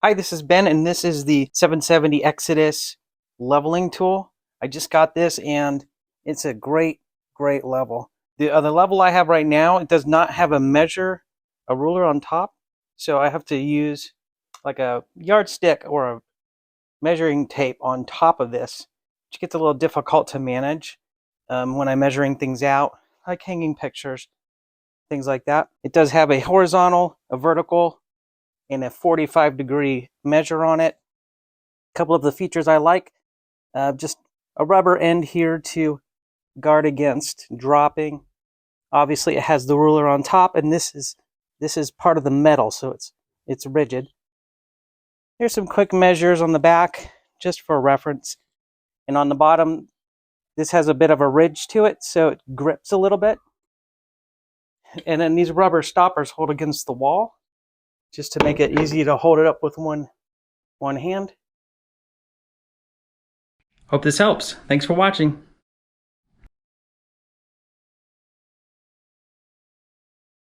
Hi, this is Ben, and this is the 770 Exodus leveling tool. I just got this, and it's a great level. The level I have right now, it does not have a ruler on top, so I have to use like a yardstick or a measuring tape on top of this, which gets a little difficult to manage when I'm measuring things out, like hanging pictures, things like that. It does have a horizontal, a vertical, and a 45-degree measure on it. A couple of the features I like, just a rubber end here to guard against dropping. Obviously, it has the ruler on top, and this is part of the metal, so it's rigid. Here's some quick measures on the back, just for reference. And on the bottom, this has a bit of a ridge to it, so it grips a little bit. And then these rubber stoppers hold against the wall, just to make it easy to hold it up with one hand. Hope this helps. Thanks for watching.